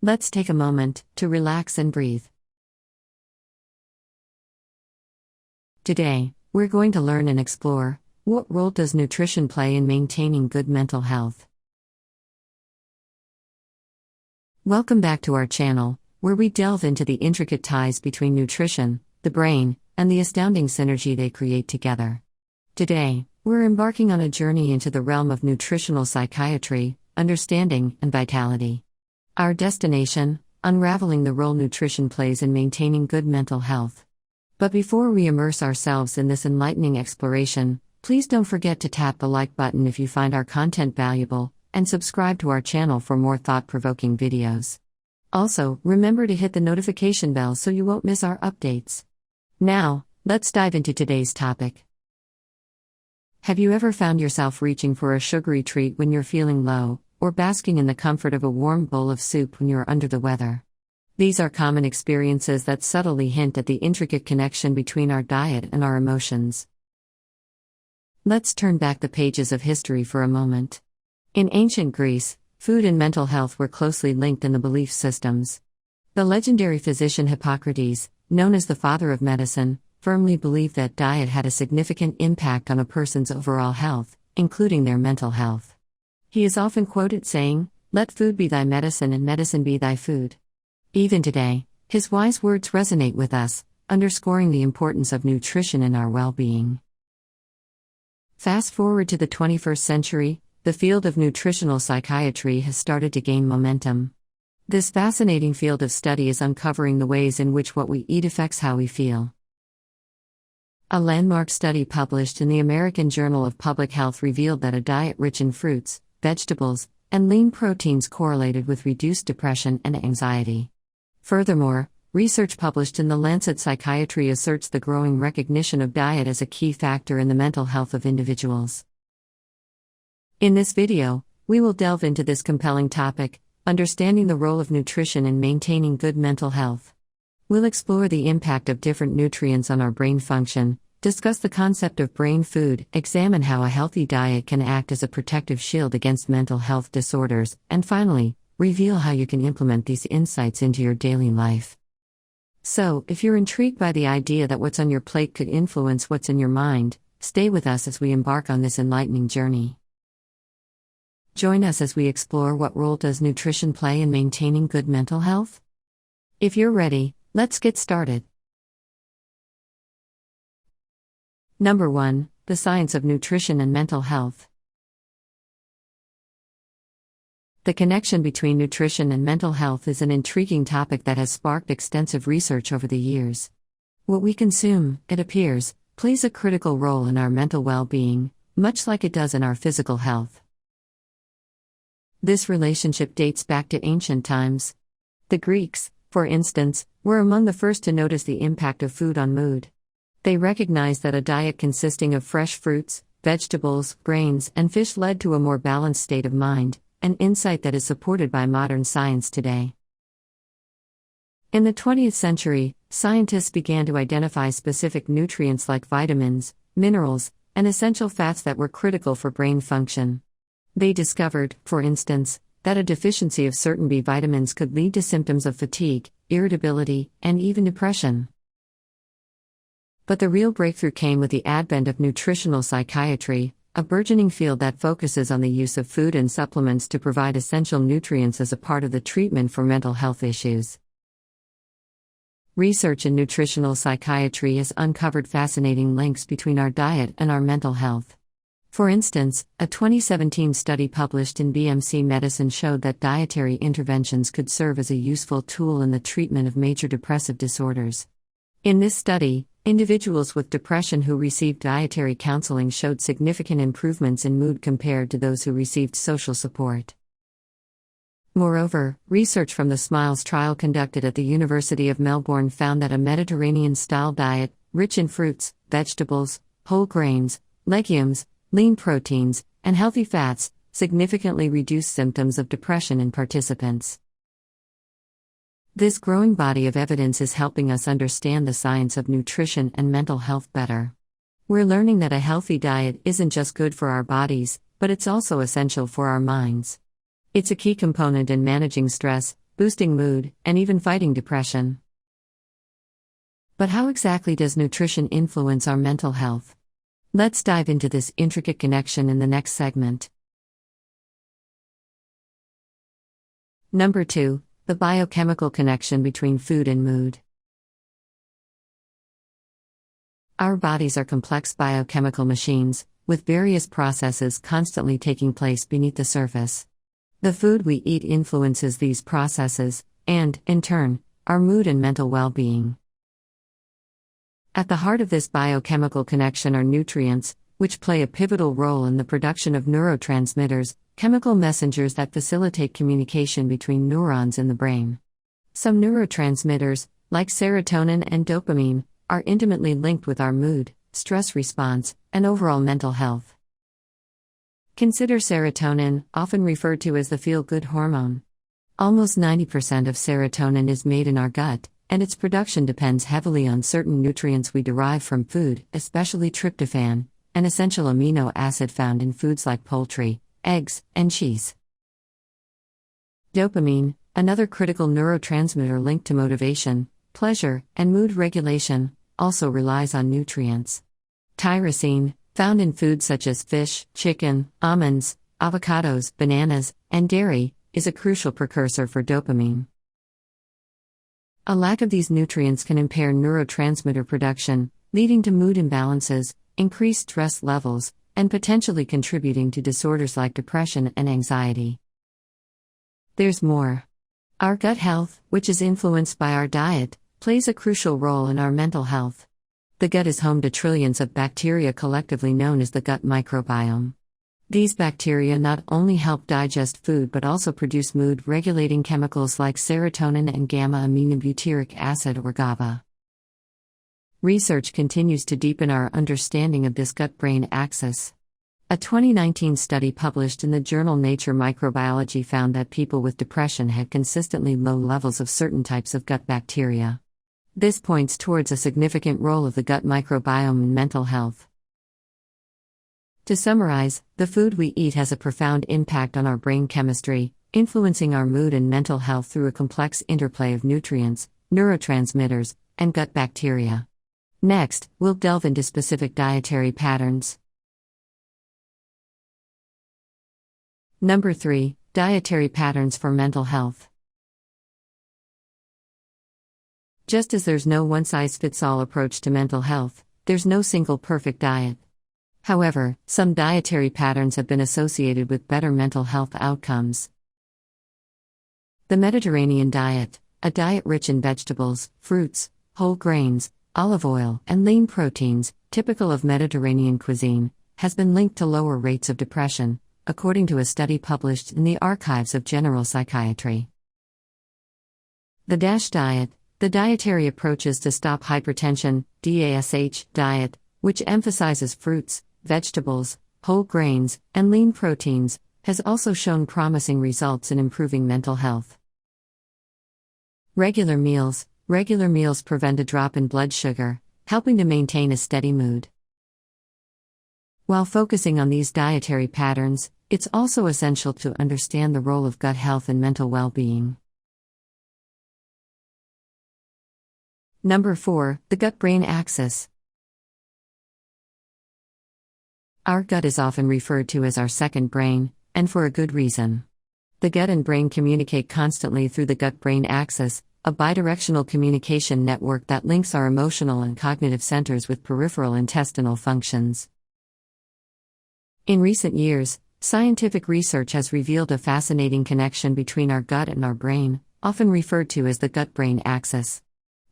Let's take a moment to relax and breathe. Today, we're going to learn and explore, what role does nutrition play in maintaining good mental health? Welcome back to our channel, where we delve into the intricate ties between nutrition, the brain, and the astounding synergy they create together. Today, we're embarking on a journey into the realm of nutritional psychiatry, understanding, and vitality. Our destination: unraveling the role nutrition plays in maintaining good mental health. But before we immerse ourselves in this enlightening exploration, please don't forget to tap the like button if you find our content valuable, and subscribe to our channel for more thought-provoking videos. Also, remember to hit the notification bell so you won't miss our updates. Now, let's dive into today's topic. Have you ever found yourself reaching for a sugary treat when you're feeling low, or basking in the comfort of a warm bowl of soup when you're under the weather? These are common experiences that subtly hint at the intricate connection between our diet and our emotions. Let's turn back the pages of history for a moment. In ancient Greece, food and mental health were closely linked in the belief systems. The legendary physician Hippocrates, known as the father of medicine, firmly believed that diet had a significant impact on a person's overall health, including their mental health. He is often quoted saying, "Let food be thy medicine and medicine be thy food." Even today, his wise words resonate with us, underscoring the importance of nutrition in our well-being. Fast forward to the 21st century, the field of nutritional psychiatry has started to gain momentum. This fascinating field of study is uncovering the ways in which what we eat affects how we feel. A landmark study published in the American Journal of Public Health revealed that a diet rich in fruits, vegetables, and lean proteins correlated with reduced depression and anxiety. Furthermore, research published in The Lancet Psychiatry asserts the growing recognition of diet as a key factor in the mental health of individuals. In this video, we will delve into this compelling topic, understanding the role of nutrition in maintaining good mental health. We'll explore the impact of different nutrients on our brain function, discuss the concept of brain food, examine how a healthy diet can act as a protective shield against mental health disorders, and finally, reveal how you can implement these insights into your daily life. So, if you're intrigued by the idea that what's on your plate could influence what's in your mind, stay with us as we embark on this enlightening journey. Join us as we explore what role does nutrition play in maintaining good mental health? If you're ready, let's get started. Number 1, the science of nutrition and mental health. The connection between nutrition and mental health is an intriguing topic that has sparked extensive research over the years. What we consume, it appears, plays a critical role in our mental well-being, much like it does in our physical health. This relationship dates back to ancient times. The Greeks, for instance, were among the first to notice the impact of food on mood. They recognized that a diet consisting of fresh fruits, vegetables, grains, and fish led to a more balanced state of mind, an insight that is supported by modern science today. In the 20th century, scientists began to identify specific nutrients like vitamins, minerals, and essential fats that were critical for brain function. They discovered, for instance, that a deficiency of certain B vitamins could lead to symptoms of fatigue, irritability, and even depression. But the real breakthrough came with the advent of nutritional psychiatry, a burgeoning field that focuses on the use of food and supplements to provide essential nutrients as a part of the treatment for mental health issues. Research in nutritional psychiatry has uncovered fascinating links between our diet and our mental health. For instance, a 2017 study published in BMC Medicine showed that dietary interventions could serve as a useful tool in the treatment of major depressive disorders. In this study, individuals with depression who received dietary counseling showed significant improvements in mood compared to those who received social support. Moreover, research from the SMILES trial conducted at the University of Melbourne found that a Mediterranean-style diet, rich in fruits, vegetables, whole grains, legumes, lean proteins, and healthy fats, significantly reduced symptoms of depression in participants. This growing body of evidence is helping us understand the science of nutrition and mental health better. We're learning that a healthy diet isn't just good for our bodies, but it's also essential for our minds. It's a key component in managing stress, boosting mood, and even fighting depression. But how exactly does nutrition influence our mental health? Let's dive into this intricate connection in the next segment. Number 2. The biochemical connection between food and mood. Our bodies are complex biochemical machines, with various processes constantly taking place beneath the surface. The food we eat influences these processes, and, in turn, our mood and mental well-being. At the heart of this biochemical connection are nutrients, which play a pivotal role in the production of neurotransmitters, chemical messengers that facilitate communication between neurons in the brain. Some neurotransmitters, like serotonin and dopamine, are intimately linked with our mood, stress response, and overall mental health. Consider serotonin, often referred to as the feel-good hormone. Almost 90% of serotonin is made in our gut, and its production depends heavily on certain nutrients we derive from food, especially tryptophan, an essential amino acid found in foods like poultry, eggs, and cheese. Dopamine, another critical neurotransmitter linked to motivation, pleasure, and mood regulation, also relies on nutrients. Tyrosine, found in foods such as fish, chicken, almonds, avocados, bananas, and dairy, is a crucial precursor for dopamine. A lack of these nutrients can impair neurotransmitter production, leading to mood imbalances, increased stress levels, and potentially contributing to disorders like depression and anxiety. There's more. Our gut health, which is influenced by our diet, plays a crucial role in our mental health. The gut is home to trillions of bacteria collectively known as the gut microbiome. These bacteria not only help digest food but also produce mood-regulating chemicals like serotonin and gamma-aminobutyric acid or GABA. Research continues to deepen our understanding of this gut-brain axis. A 2019 study published in the journal Nature Microbiology found that people with depression had consistently low levels of certain types of gut bacteria. This points towards a significant role of the gut microbiome in mental health. To summarize, the food we eat has a profound impact on our brain chemistry, influencing our mood and mental health through a complex interplay of nutrients, neurotransmitters, and gut bacteria. Next, we'll delve into specific dietary patterns. Number 3. Dietary patterns for mental health. Just as there's no one-size-fits-all approach to mental health, there's no single perfect diet. However, some dietary patterns have been associated with better mental health outcomes. The Mediterranean diet, a diet rich in vegetables, fruits, whole grains, olive oil, and lean proteins, typical of Mediterranean cuisine, has been linked to lower rates of depression, according to a study published in the Archives of General Psychiatry. The DASH diet, the dietary approaches to stop hypertension, DASH diet, which emphasizes fruits, vegetables, whole grains, and lean proteins, has also shown promising results in improving mental health. Regular meals prevent a drop in blood sugar, helping to maintain a steady mood. While focusing on these dietary patterns, it's also essential to understand the role of gut health and mental well-being. Number 4. The gut-brain axis. Our gut is often referred to as our second brain, and for a good reason. The gut and brain communicate constantly through the gut-brain axis, a bidirectional communication network that links our emotional and cognitive centers with peripheral intestinal functions. In recent years, scientific research has revealed a fascinating connection between our gut and our brain, often referred to as the gut-brain axis.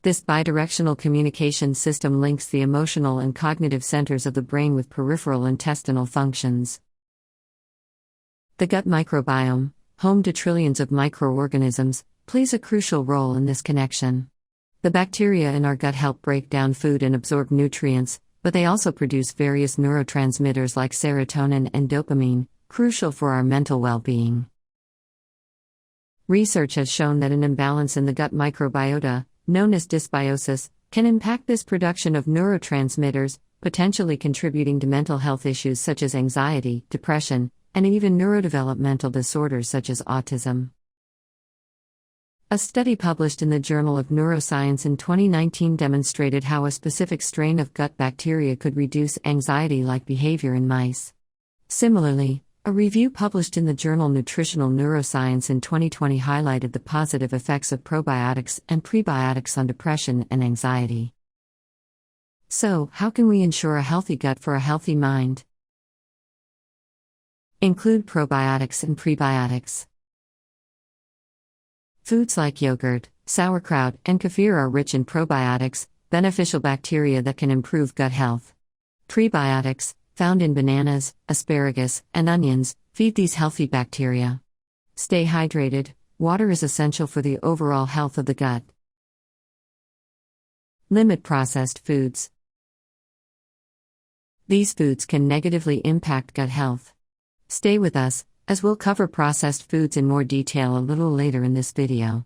This bidirectional communication system links the emotional and cognitive centers of the brain with peripheral intestinal functions. The gut microbiome, home to trillions of microorganisms, plays a crucial role in this connection. The bacteria in our gut help break down food and absorb nutrients, but they also produce various neurotransmitters like serotonin and dopamine, crucial for our mental well-being. Research has shown that an imbalance in the gut microbiota, known as dysbiosis, can impact this production of neurotransmitters, potentially contributing to mental health issues such as anxiety, depression, and even neurodevelopmental disorders such as autism. A study published in the Journal of Neuroscience in 2019 demonstrated how a specific strain of gut bacteria could reduce anxiety-like behavior in mice. Similarly, a review published in the journal Nutritional Neuroscience in 2020 highlighted the positive effects of probiotics and prebiotics on depression and anxiety. So, how can we ensure a healthy gut for a healthy mind? Include probiotics and prebiotics. Foods like yogurt, sauerkraut, and kefir are rich in probiotics, beneficial bacteria that can improve gut health. Prebiotics, found in bananas, asparagus, and onions, feed these healthy bacteria. Stay hydrated. Water is essential for the overall health of the gut. Limit processed foods. These foods can negatively impact gut health. Stay with us, as we'll cover processed foods in more detail a little later in this video.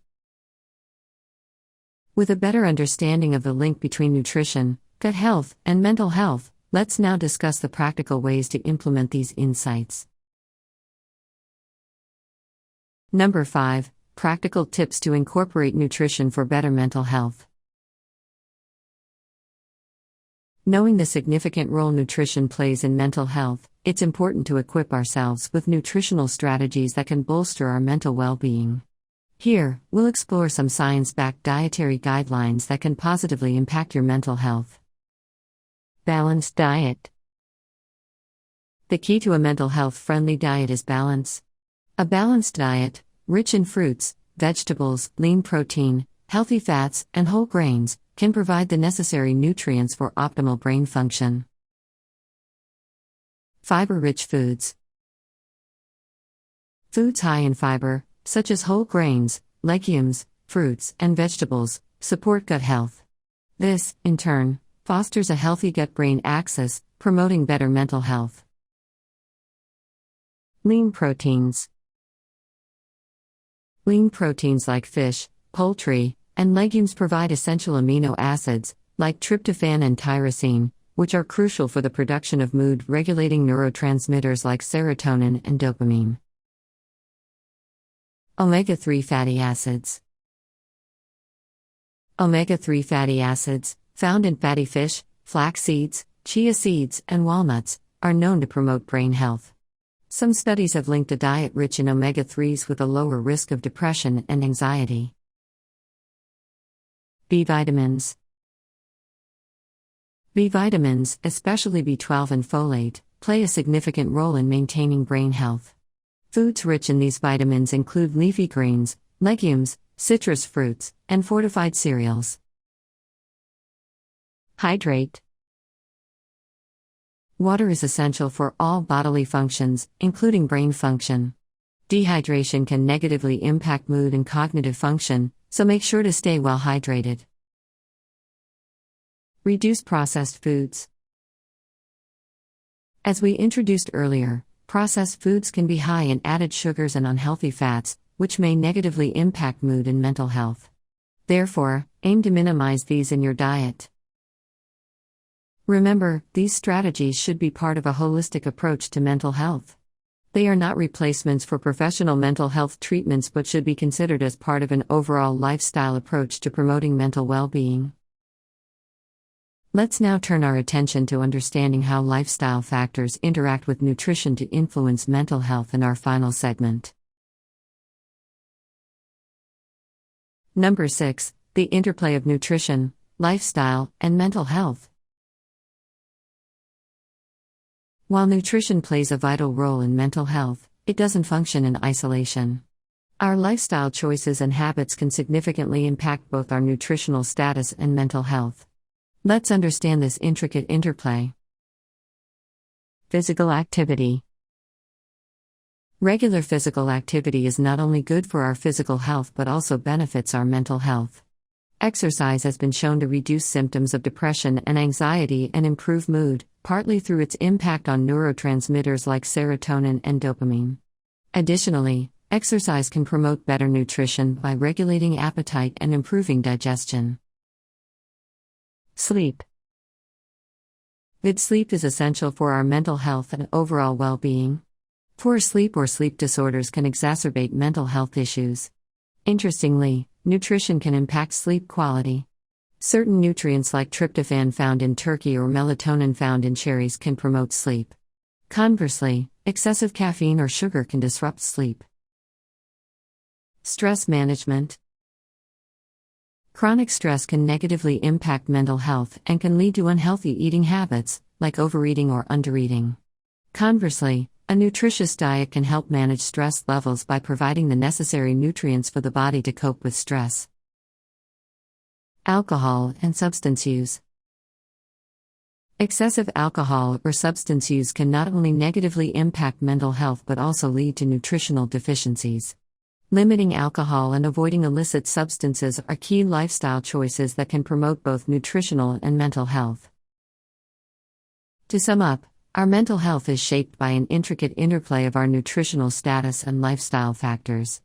With a better understanding of the link between nutrition, gut health, and mental health, let's now discuss the practical ways to implement these insights. Number 5. Practical tips to incorporate nutrition for better mental health. Knowing the significant role nutrition plays in mental health, it's important to equip ourselves with nutritional strategies that can bolster our mental well-being. Here, we'll explore some science-backed dietary guidelines that can positively impact your mental health. Balanced diet. The key to a mental health-friendly diet is balance. A balanced diet, rich in fruits, vegetables, lean protein, healthy fats, and whole grains, can provide the necessary nutrients for optimal brain function. Fiber-rich foods. Foods high in fiber, such as whole grains, legumes, fruits, and vegetables, support gut health. This, in turn, fosters a healthy gut-brain axis, promoting better mental health. Lean proteins. Lean proteins like fish, poultry, and legumes provide essential amino acids, like tryptophan and tyrosine, which are crucial for the production of mood-regulating neurotransmitters like serotonin and dopamine. Omega-3 fatty acids. Omega-3 fatty acids, found in fatty fish, flax seeds, chia seeds, and walnuts, are known to promote brain health. Some studies have linked a diet rich in omega-3s with a lower risk of depression and anxiety. B vitamins. B vitamins, especially B12 and folate, play a significant role in maintaining brain health. Foods rich in these vitamins include leafy greens, legumes, citrus fruits, and fortified cereals. Hydrate. Water is essential for all bodily functions, including brain function. Dehydration can negatively impact mood and cognitive function, so make sure to stay well hydrated. Reduce processed foods. As we introduced earlier, processed foods can be high in added sugars and unhealthy fats, which may negatively impact mood and mental health. Therefore, aim to minimize these in your diet. Remember, these strategies should be part of a holistic approach to mental health. They are not replacements for professional mental health treatments but should be considered as part of an overall lifestyle approach to promoting mental well-being. Let's now turn our attention to understanding how lifestyle factors interact with nutrition to influence mental health in our final segment. Number 6. The interplay of nutrition, lifestyle, and mental health. While nutrition plays a vital role in mental health, it doesn't function in isolation. Our lifestyle choices and habits can significantly impact both our nutritional status and mental health. Let's understand this intricate interplay. Physical activity. Regular physical activity is not only good for our physical health but also benefits our mental health. Exercise has been shown to reduce symptoms of depression and anxiety and improve mood, partly through its impact on neurotransmitters like serotonin and dopamine. Additionally, exercise can promote better nutrition by regulating appetite and improving digestion. Sleep. Good sleep is essential for our mental health and overall well-being. Poor sleep or sleep disorders can exacerbate mental health issues. Interestingly, nutrition can impact sleep quality. Certain nutrients like tryptophan found in turkey or melatonin found in cherries can promote sleep. Conversely, excessive caffeine or sugar can disrupt sleep. Stress management. Chronic stress can negatively impact mental health and can lead to unhealthy eating habits, like overeating or undereating. Conversely, a nutritious diet can help manage stress levels by providing the necessary nutrients for the body to cope with stress. Alcohol and substance use. Excessive alcohol or substance use can not only negatively impact mental health but also lead to nutritional deficiencies. Limiting alcohol and avoiding illicit substances are key lifestyle choices that can promote both nutritional and mental health. To sum up, our mental health is shaped by an intricate interplay of our nutritional status and lifestyle factors.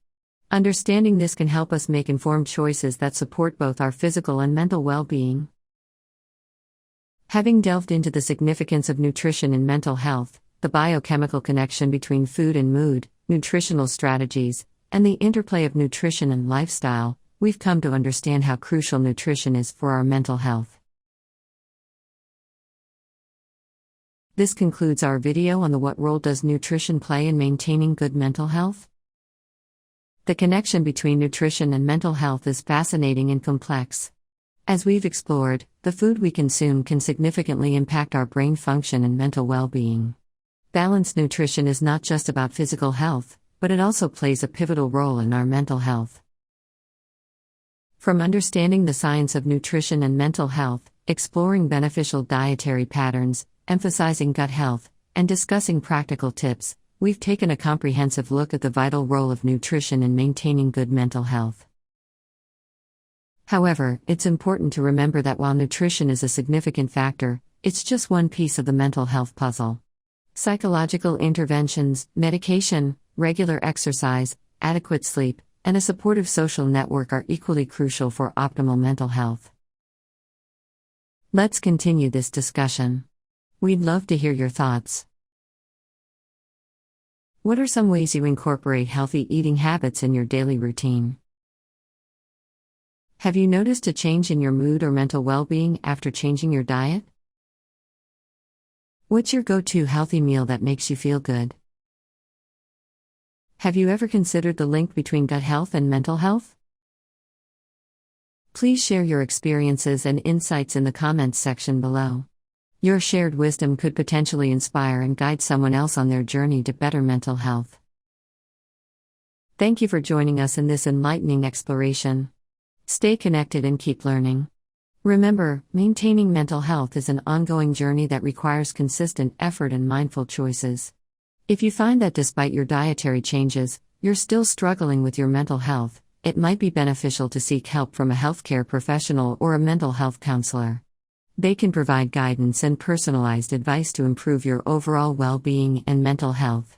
Understanding this can help us make informed choices that support both our physical and mental well-being. Having delved into the significance of nutrition in mental health, the biochemical connection between food and mood, nutritional strategies, and the interplay of nutrition and lifestyle, we've come to understand how crucial nutrition is for our mental health. This concludes our video on what role does nutrition play in maintaining good mental health? The connection between nutrition and mental health is fascinating and complex. As we've explored, the food we consume can significantly impact our brain function and mental well-being. Balanced nutrition is not just about physical health, but it also plays a pivotal role in our mental health. From understanding the science of nutrition and mental health, exploring beneficial dietary patterns, emphasizing gut health, and discussing practical tips, we've taken a comprehensive look at the vital role of nutrition in maintaining good mental health. However, it's important to remember that while nutrition is a significant factor, it's just one piece of the mental health puzzle. Psychological interventions, medication, regular exercise, adequate sleep, and a supportive social network are equally crucial for optimal mental health. Let's continue this discussion. We'd love to hear your thoughts. What are some ways you incorporate healthy eating habits in your daily routine? Have you noticed a change in your mood or mental well-being after changing your diet? What's your go-to healthy meal that makes you feel good? Have you ever considered the link between gut health and mental health? Please share your experiences and insights in the comments section below. Your shared wisdom could potentially inspire and guide someone else on their journey to better mental health. Thank you for joining us in this enlightening exploration. Stay connected and keep learning. Remember, maintaining mental health is an ongoing journey that requires consistent effort and mindful choices. If you find that despite your dietary changes, you're still struggling with your mental health, it might be beneficial to seek help from a healthcare professional or a mental health counselor. They can provide guidance and personalized advice to improve your overall well-being and mental health.